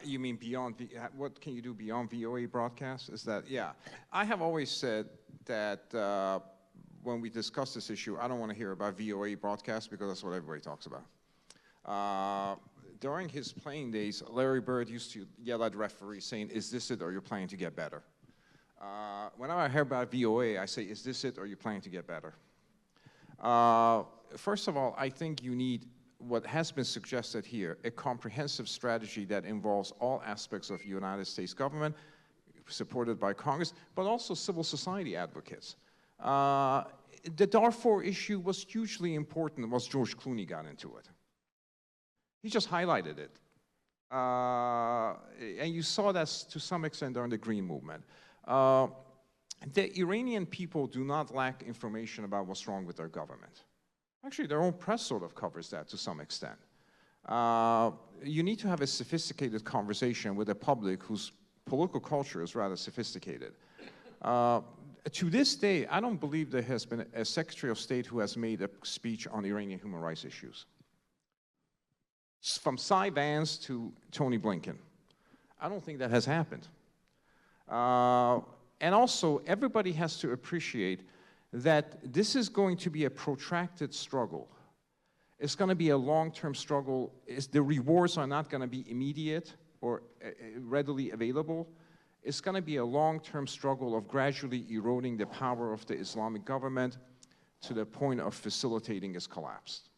You mean beyond, what can you do beyond VOA broadcasts? Is that, yeah. I have always said that when we discuss this issue, I don't want to hear about VOA broadcasts because that's what everybody talks about. During his playing days, Larry Bird used to yell at referees saying, is this it or you're planning to get better? Whenever I hear about VOA, I say, is this it or you're planning to get better? First of all, I think you need what has been suggested here, a comprehensive strategy that involves all aspects of the United States government, supported by Congress, but also civil society advocates. The Darfur issue was hugely important once George Clooney got into it. He just highlighted it. And you saw that to some extent during the Green Movement. The Iranian people do not lack information about what's wrong with their government. Actually, their own press sort of covers that to some extent. You need to have a sophisticated conversation with a public whose political culture is rather sophisticated. To this day, I don't believe there has been a Secretary of State who has made a speech on Iranian human rights issues. From Cy Vance to Tony Blinken. I don't think that has happened. And also, everybody has to appreciate that this is going to be a protracted struggle. It's going to be a long-term struggle. The rewards are not going to be immediate or readily available. It's going to be a long-term struggle of gradually eroding the power of the Islamic government to the point of facilitating its collapse.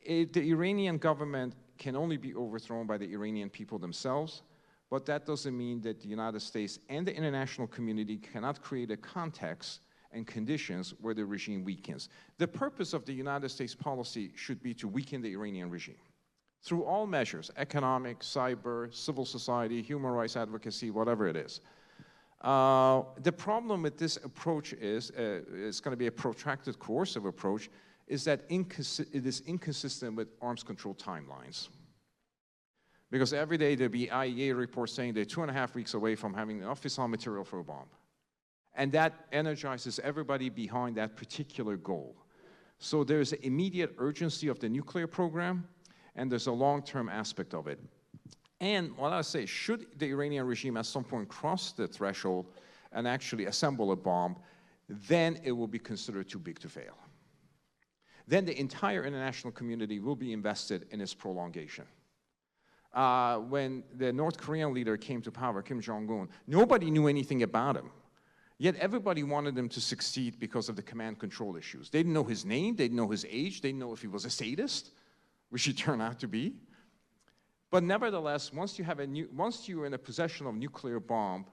The Iranian government can only be overthrown by the Iranian people themselves, but that doesn't mean that the United States and the international community cannot create a context and conditions where the regime weakens. The purpose of the United States policy should be to weaken the Iranian regime through all measures, economic, cyber, civil society, human rights advocacy, whatever it is. The problem with this approach is, it's going to be a protracted, coercive approach, is that it is inconsistent with arms control timelines. Because every day there'll be IAEA reports saying they're 2.5 weeks away from having enough fissile material for a bomb. And that energizes everybody behind that particular goal. So there's an immediate urgency of the nuclear program, and there's a long-term aspect of it. And what I say, should the Iranian regime at some point cross the threshold and actually assemble a bomb, then it will be considered too big to fail. Then the entire international community will be invested in its prolongation. When the North Korean leader came to power, Kim Jong-un, nobody knew anything about him. Yet everybody wanted him to succeed because of the command control issues. They didn't know his name, they didn't know his age, they didn't know if he was a sadist, which he turned out to be. But nevertheless, once you're in a possession of a nuclear bomb,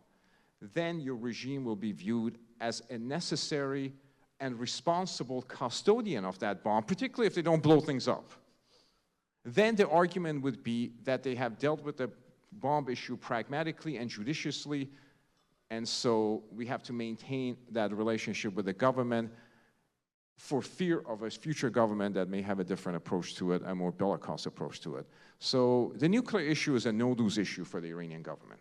then your regime will be viewed as a necessary and responsible custodian of that bomb, particularly if they don't blow things up. Then the argument would be that they have dealt with the bomb issue pragmatically and judiciously, and so we have to maintain that relationship with the government for fear of a future government that may have a different approach to it, a more bellicose approach to it. So the nuclear issue is a no-lose issue for the Iranian government.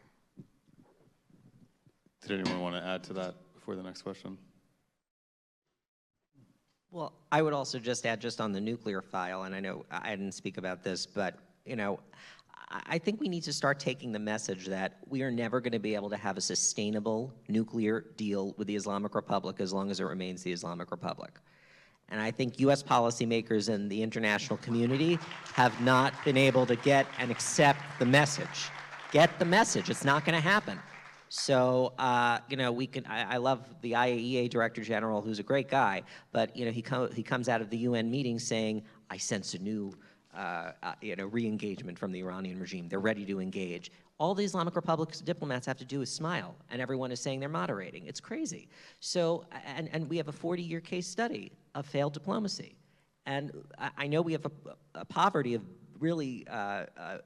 Did anyone want to add to that before the next question? Well, I would also just add just on the nuclear file, and I know I didn't speak about this, but I think we need to start taking the message that we are never going to be able to have a sustainable nuclear deal with the Islamic Republic as long as it remains the Islamic Republic. And I think US policymakers and the international community have not been able to get and accept the message. Get the message, it's not going to happen. So, I love the IAEA Director General, who's a great guy, but, he comes out of the UN meeting saying, I sense a new, re-engagement from the Iranian regime. They're ready to engage. All the Islamic Republic's diplomats have to do is smile, and everyone is saying they're moderating. It's crazy. So, and we have a 40-year case study of failed diplomacy. And I know we have a poverty of really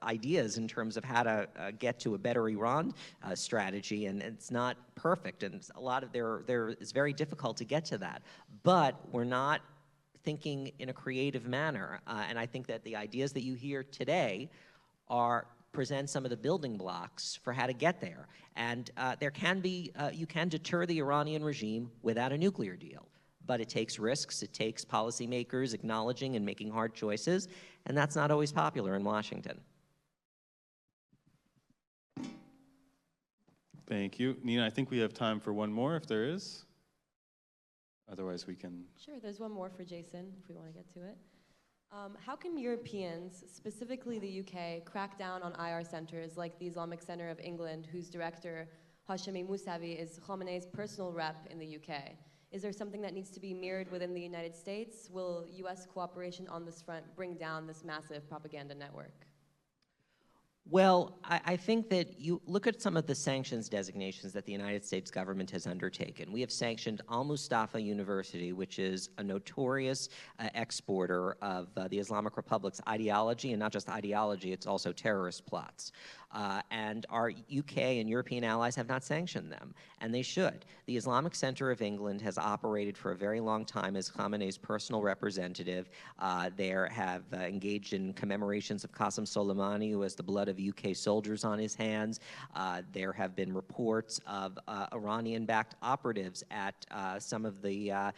ideas in terms of how to get to a better Iran strategy, and it's not perfect, and a lot of it's very difficult to get to that. But we're not thinking in a creative manner, and I think that the ideas that you hear today present some of the building blocks for how to get there. And there can be, you can deter the Iranian regime without a nuclear deal. But it takes risks, it takes policymakers acknowledging and making hard choices, and that's not always popular in Washington. Thank you. Nina, I think we have time for one more if there is. Otherwise we can... Sure, there's one more for Jason, if we want to get to it. How can Europeans, specifically the UK, crack down on IR centers like the Islamic Center of England, whose director, Hashemi Mousavi, is Khamenei's personal rep in the UK? Is there something that needs to be mirrored within the United States? Will US cooperation on this front bring down this massive propaganda network? Well, I think that you look at some of the sanctions designations that the United States government has undertaken. We have sanctioned Al-Mustafa University, which is a notorious exporter of the Islamic Republic's ideology, and not just ideology, it's also terrorist plots. And our UK and European allies have not sanctioned them, and they should. The Islamic Center of England has operated for a very long time as Khamenei's personal representative. They have engaged in commemorations of Qasem Soleimani, who has the blood of UK soldiers on his hands. There have been reports of Iranian-backed operatives at some of the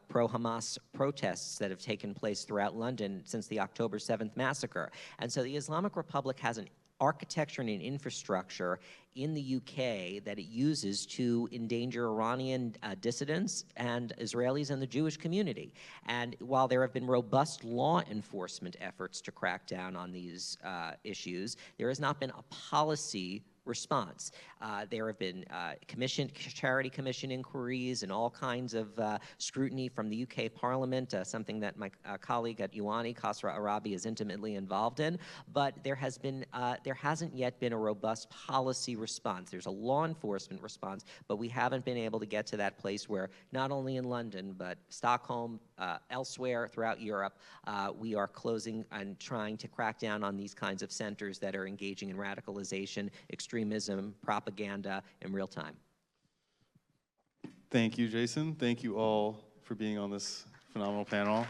pro-Hamas protests that have taken place throughout London since the October 7th massacre. And so the Islamic Republic has an architecture and an infrastructure in the UK that it uses to endanger Iranian dissidents and Israelis and the Jewish community. And while there have been robust law enforcement efforts to crack down on these issues, there has not been a policy response. There have been charity commission inquiries and all kinds of scrutiny from the UK Parliament, something that my colleague at UANI, Khosra Arabi, is intimately involved in. But there hasn't yet been a robust policy response. There's a law enforcement response, but we haven't been able to get to that place where not only in London, but Stockholm, elsewhere throughout Europe, we are closing and trying to crack down on these kinds of centers that are engaging in radicalization, extremism, propaganda in real time. Thank you, Jason. Thank you all for being on this phenomenal panel.